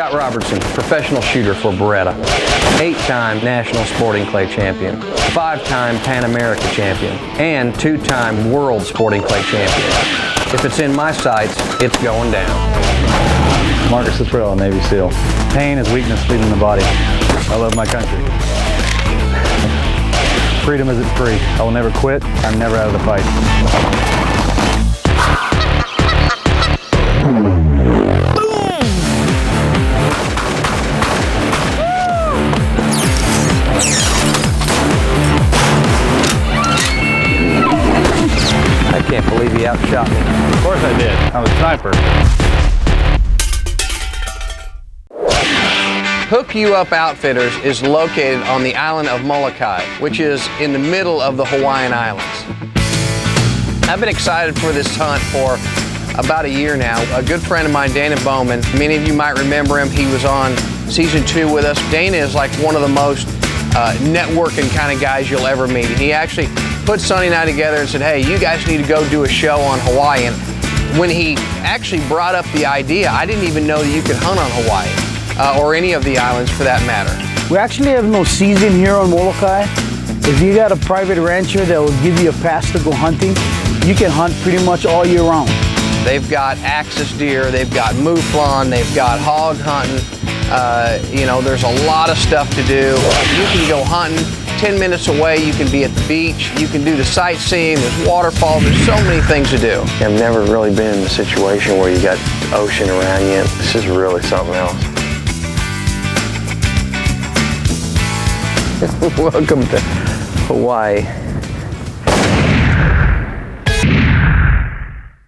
Scott Robertson, professional shooter for Beretta, 8-time National Sporting Clay champion, 5-time Pan America champion, and 2-time World Sporting Clay champion. If it's in my sights, it's going down. Marcus Luttrell, Navy SEAL. Pain is weakness leaving the body. I love my country. Freedom isn't free. I will never quit. I'm never out of the fight. I can't believe he outshot me. Of course I did. I'm a sniper. Hook You Up Outfitters is located on the island of Molokai, which is in the middle of the Hawaiian Islands. I've been excited for this hunt for about a year now. A good friend of mine, Dana Bowman, many of you might remember him. He was on season 2 with us. Dana is like one of the most networking kind of guys you'll ever meet. He actually put Sonny and I together and said, hey, you guys need to go do a show on Hawaii. And when he actually brought up the idea, I didn't even know that you could hunt on Hawaii. Or any of the islands for that matter. We actually have no season here on Molokai. If you got a private rancher that will give you a pass to go hunting, you can hunt pretty much all year round. They've got axis deer, they've got mouflon, they've got hog hunting. You know, there's a lot of stuff to do. You can go hunting 10 minutes away, you can be at the beach, you can do the sightseeing, there's waterfalls, there's so many things to do. I've never really been in a situation where you got ocean around you. This is really something else. Welcome to Hawaii.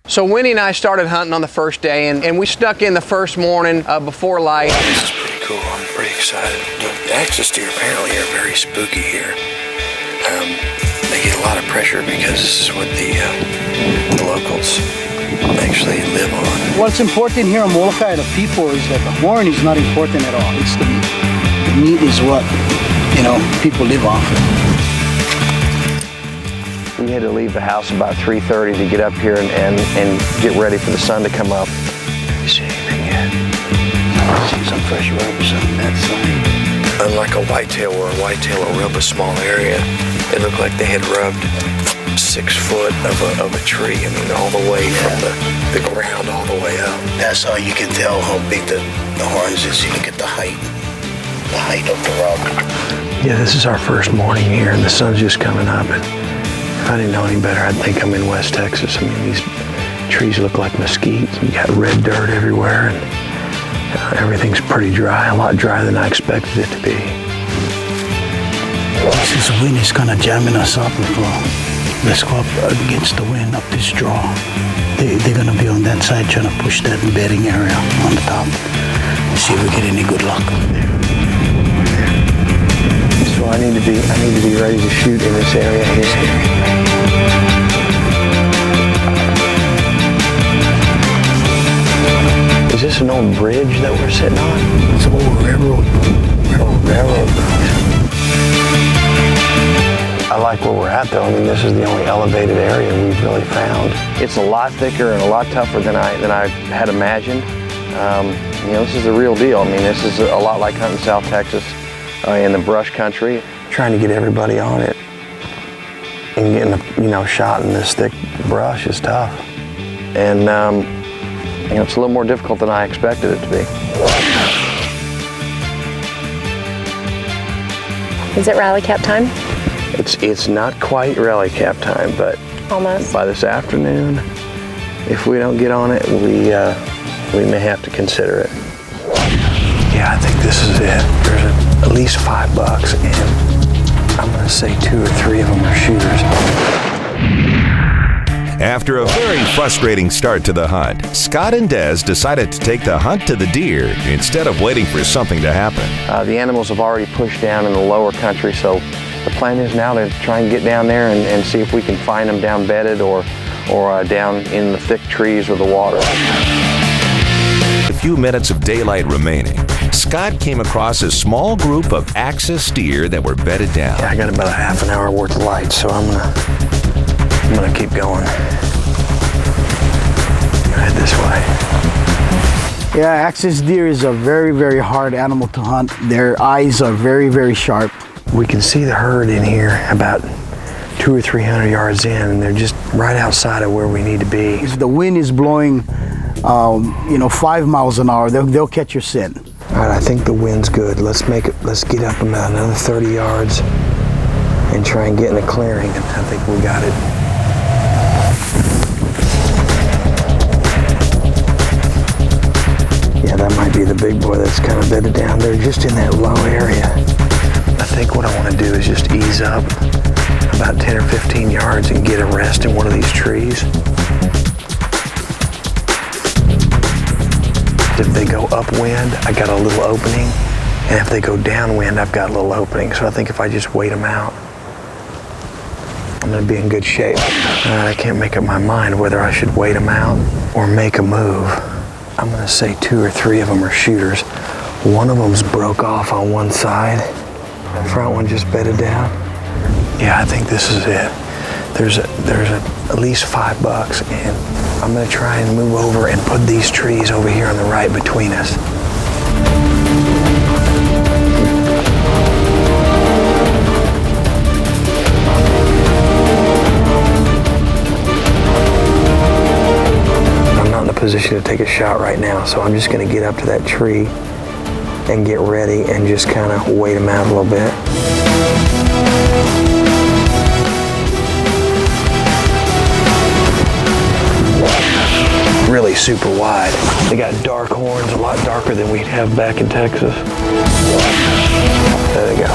So Winnie and I started hunting on the first day, and we snuck in the first morning before light. This is pretty cool. I'm pretty excited. The axis deer apparently are very spooky here. They get a lot of pressure because this is what the locals actually live on. What's important here on Molokai, the people, is that the horn is not important at all. It's the meat. The meat is what, you know, people live off of. We had to leave the house about 3:30 to get up here and get ready for the sun to come up. You see anything yet? I see some fresh rubs on that side. Unlike a whitetail, where a whitetail will rub a small area, it looked like they had rubbed 6 foot of a tree. I mean, all the way from the ground all the way up. That's how you can tell how big the horns is. You look at the height of the rub. Yeah, this is our first morning here, and the sun's just coming up. And if I didn't know any better, I'd think I'm in West Texas. I mean, these trees look like mesquite. You got red dirt everywhere, and everything's pretty dry, a lot drier than I expected it to be. This wind is kind of jamming us up. Let's go up against the wind up this draw. They're going to be on that side trying to push that bedding area on the top. See if we get any good luck over there. So I need to be ready to shoot in this area here. Is this an old bridge that we're sitting on? It's an old railroad. Railroad. I like where we're at though. I mean, this is the only elevated area we've really found. It's a lot thicker and a lot tougher than I had imagined. You know, this is the real deal. I mean, this is a lot like hunting South Texas in the brush country. Trying to get everybody on it and getting a shot in this thick brush is tough. And you know, it's a little more difficult than I expected it to be. Is it rally cap time? It's not quite rally cap time, but almost. By this afternoon, if we don't get on it, we may have to consider it. Yeah, I think this is it. There's at least 5 bucks, and I'm gonna say 2 or 3 of them are shooters. After a very frustrating start to the hunt, Scott and Des decided to take the hunt to the deer instead of waiting for something to happen. The animals have already pushed down in the lower country, so the plan is now to try and get down there and see if we can find them down bedded or down in the thick trees or the water. A few minutes of daylight remaining, Scott came across a small group of axis deer that were bedded down. Yeah, I got about a half an hour worth of light, so I'm gonna keep going. Head this way. Yeah, axis deer is a very, very hard animal to hunt. Their eyes are very, very sharp. We can see the herd in here about 200 or 300 yards in, and they're just right outside of where we need to be. If the wind is blowing, 5 miles an hour, they'll catch your scent. All right, I think the wind's good. Let's get up about another 30 yards and try and get in a clearing. And I think we got it. Yeah, that might be the big boy that's kind of bedded down there, just in that low area. I think what I want to do is just ease up about 10 or 15 yards and get a rest in one of these trees. If they go upwind, I got a little opening, and if they go downwind, I've got a little opening. So I think if I just wait them out, I'm gonna be in good shape. I can't make up my mind whether I should wait them out or make a move. I'm gonna say 2 or 3 of them are shooters. One of them's broke off on one side. The front one just bedded down. Yeah, I think this is it. There's at least 5 bucks, and I'm gonna try and move over and put these trees over here on the right between us. I'm not in a position to take a shot right now, so I'm just gonna get up to that tree and get ready and just kind of wait them out a little bit. Really super wide. They got dark horns, a lot darker than we'd have back in Texas. There they go.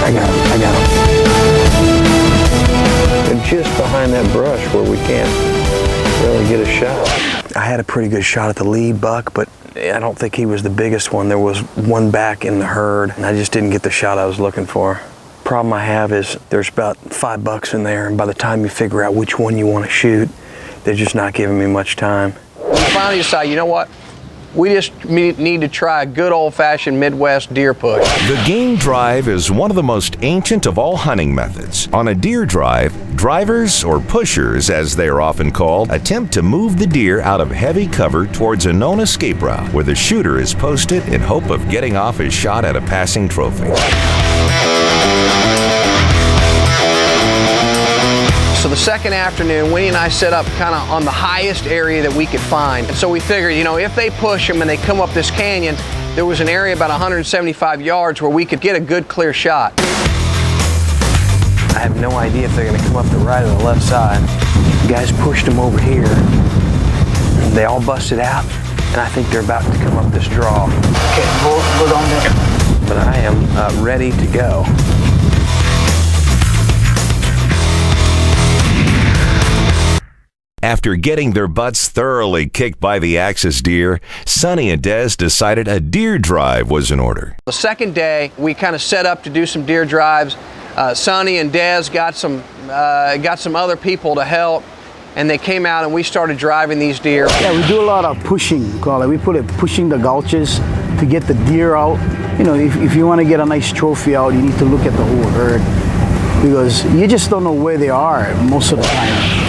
I got them. And just behind that brush where we can't really get a shot. I had a pretty good shot at the lead buck, but I don't think he was the biggest one. There was one back in the herd, and I just didn't get the shot I was looking for. Problem I have is there's about 5 bucks in there, and by the time you figure out which one you want to shoot, they're just not giving me much time. We finally decide, you know what? We just need to try a good old-fashioned Midwest deer push. The game drive is one of the most ancient of all hunting methods. On a deer drive, drivers, or pushers as they are often called, attempt to move the deer out of heavy cover towards a known escape route where the shooter is posted in hope of getting off his shot at a passing trophy. So the second afternoon, Winnie and I set up kind of on the highest area that we could find. And so we figured, if they push them and they come up this canyon, there was an area about 175 yards where we could get a good clear shot. I have no idea if they're going to come up the right or the left side. The guys pushed them over here. They all busted out, and I think they're about to come up this draw. Okay, go down there. But I am ready to go. After getting their butts thoroughly kicked by the axis deer, Sonny and Des decided a deer drive was in order. The second day, we kind of set up to do some deer drives. Sonny and Des got some other people to help, and they came out and we started driving these deer. Yeah, we do a lot of pushing, call it. We put it pushing the gulches to get the deer out. If you want to get a nice trophy out, you need to look at the whole herd, because you just don't know where they are most of the time.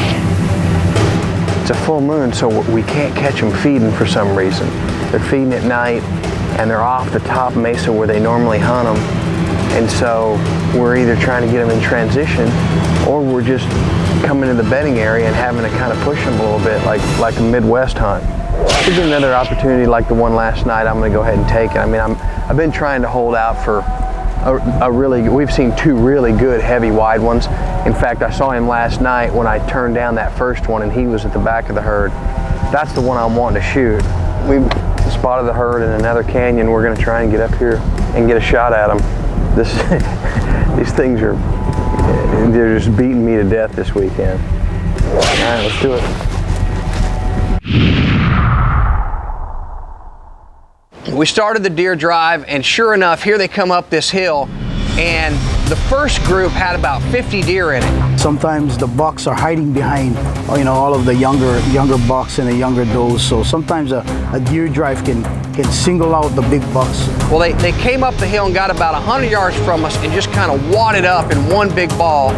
It's a full moon, so we can't catch them feeding for some reason. They're feeding at night, and they're off the top mesa where they normally hunt them. And so we're either trying to get them in transition, or we're just coming to the bedding area and having to kind of push them a little bit, like a Midwest hunt. Could be another opportunity like the one last night. I'm going to go ahead and take it. I mean, I've been trying to hold out for we've seen 2 really good heavy wide ones. In fact, I saw him last night when I turned down that first one, and he was at the back of the herd. That's the one I'm wanting to shoot. We spotted the herd in another canyon. We're going to try and get up here and get a shot at them. These things they're just beating me to death this weekend. All right, let's do it. We started the deer drive, and sure enough, here they come up this hill. And the first group had about 50 deer in it. Sometimes the bucks are hiding behind, you know, all of the younger bucks and the younger does. So sometimes a deer drive can single out the big bucks. Well, they came up the hill and got about 100 yards from us and just kind of wadded up in one big ball.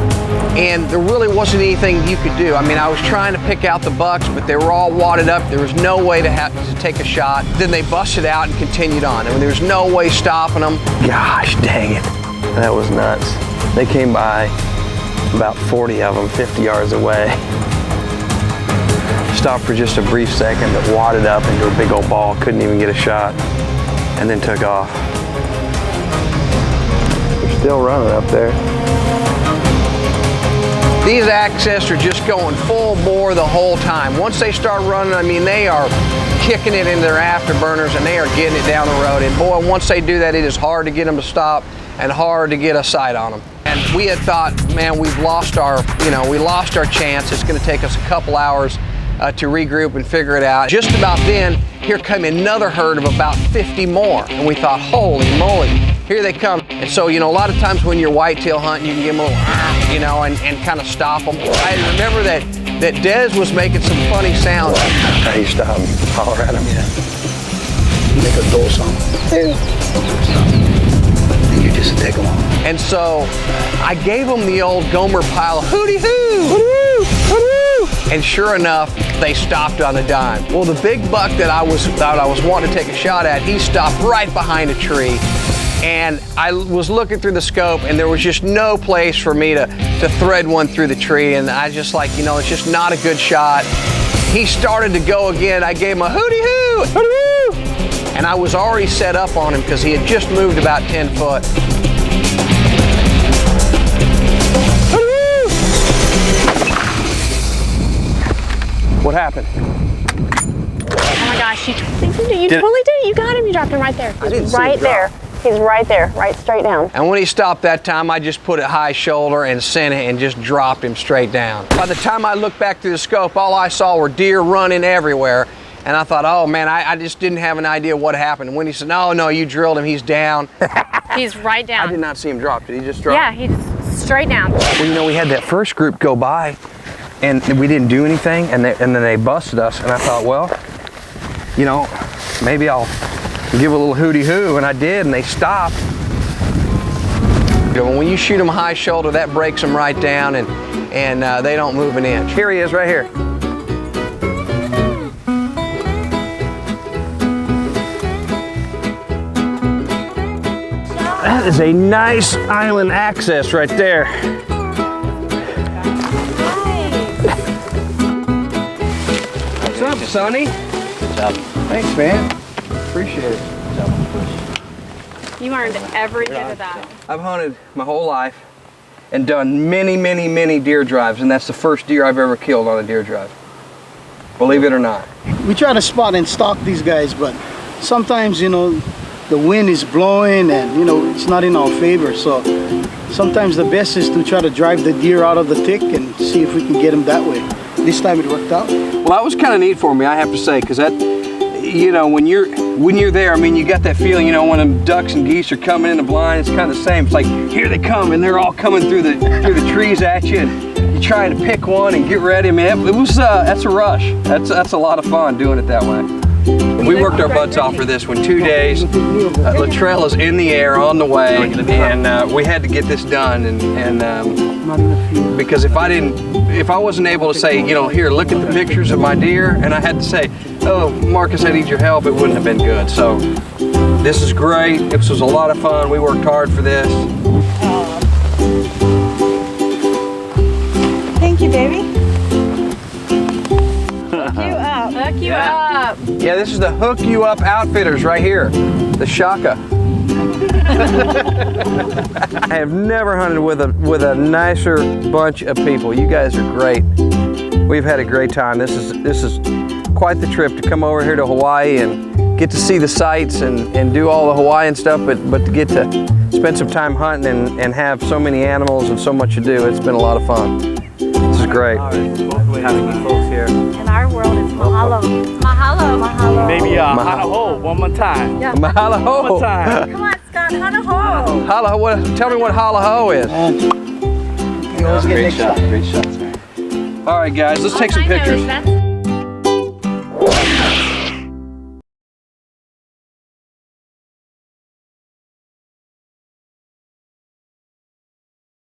And there really wasn't anything you could do. I mean, I was trying to pick out the bucks, but they were all wadded up. There was no way to take a shot. Then they busted out and continued on. And there was no way stopping them. Gosh dang it. That was nuts. They came by, about 40 of them, 50 yards away. Stopped for just a brief second, but wadded up into a big old ball, couldn't even get a shot, and then took off. They're still running up there. These access are just going full bore the whole time. Once they start running, I mean, they are kicking it in their afterburners and they are getting it down the road. And boy, once they do that, it is hard to get them to stop and hard to get a sight on them. And we had thought, man, we lost our chance. It's going to take us a couple hours to regroup and figure it out. Just about then, here came another herd of about 50 more. And we thought, holy moly, here they come. And so, you know, a lot of times when you're whitetail hunting, you can give them a little, you know, and kind of stop them. I remember that Des was making some funny sounds. He stopped and holler at him. Yeah. Make a doe sound. And you just take them off. And so I gave them the old Gomer Pyle hooty hoo, hoo, hoo. And sure enough, they stopped on a dime. Well, the big buck that I was wanting to take a shot at, he stopped right behind a tree. And I was looking through the scope and there was just no place for me to thread one through the tree. And I just like, you know, it's just not a good shot. He started to go again. I gave him a hooty hoo, hooty hoo. And I was already set up on him because he had just moved about 10 foot. What happened? Oh my gosh, you totally did it. You got him. You dropped him right there. He's right there. He's right there, right straight down. And when he stopped that time, I just put it high shoulder and sent it and just dropped him straight down. By the time I looked back through the scope, all I saw were deer running everywhere. And I thought, oh man, I just didn't have an idea what happened. And when he said, no, you drilled him, he's down. He's right down. I did not see him drop. Did he just drop? Yeah, he's straight down. Well, you know, we had that first group go by and we didn't do anything and then they busted us. And I thought, well, you know, maybe I'll give a little hooty hoo, and I did, and they stopped. When you shoot them high shoulder, that breaks them right down, and they don't move an inch. Here he is, right here. That is a nice island access right there. What's up, Sonny? What's up? Thanks, man. Appreciate it. You earned every bit of that. I've hunted my whole life and done many deer drives, and that's the first deer I've ever killed on a deer drive. Believe it or not. We try to spot and stalk these guys, but sometimes, you know, the wind is blowing and, you know, it's not in our favor. So sometimes the best is to try to drive the deer out of the thick and see if we can get them that way. This time it worked out. Well, that was kind of neat for me, I have to say, because that, you know, when you're there, I mean, you got that feeling, you know, when them ducks and geese are coming in the blind, it's kind of the same. It's like, here they come, and they're all coming through the trees at you, and you're trying to pick one and get ready, man. It was that's a rush. That's a lot of fun doing it that way. We worked our butts off for this one, 2 days. Latrell is in the air on the way, and we had to get this done. And because if I wasn't able to say, you know, here, look at the pictures of my deer, and I had to say, oh, Marcus, I need your help, it wouldn't have been good. So this is great. This was a lot of fun. We worked hard for this. Thank you, baby. Hook you up. Yeah, this is the Hook You Up Outfitters right here, the Shaka. I have never hunted with a nicer bunch of people. You guys are great. We've had a great time. This is quite the trip to come over here to Hawaii and get to see the sights and do all the Hawaiian stuff, but to get to spend some time hunting and have so many animals and so much to do. It's been a lot of fun. This is great. Having you folks here. And our world is mahalo. Mahalo. Mahalo. Maybe mahalo one more time. Yeah. Mahalo. One more time. Come on, Scott. Hana ho. Holla, tell me what holla ho is. Great shot, man. All right, guys, let's take some All I know pictures. is that's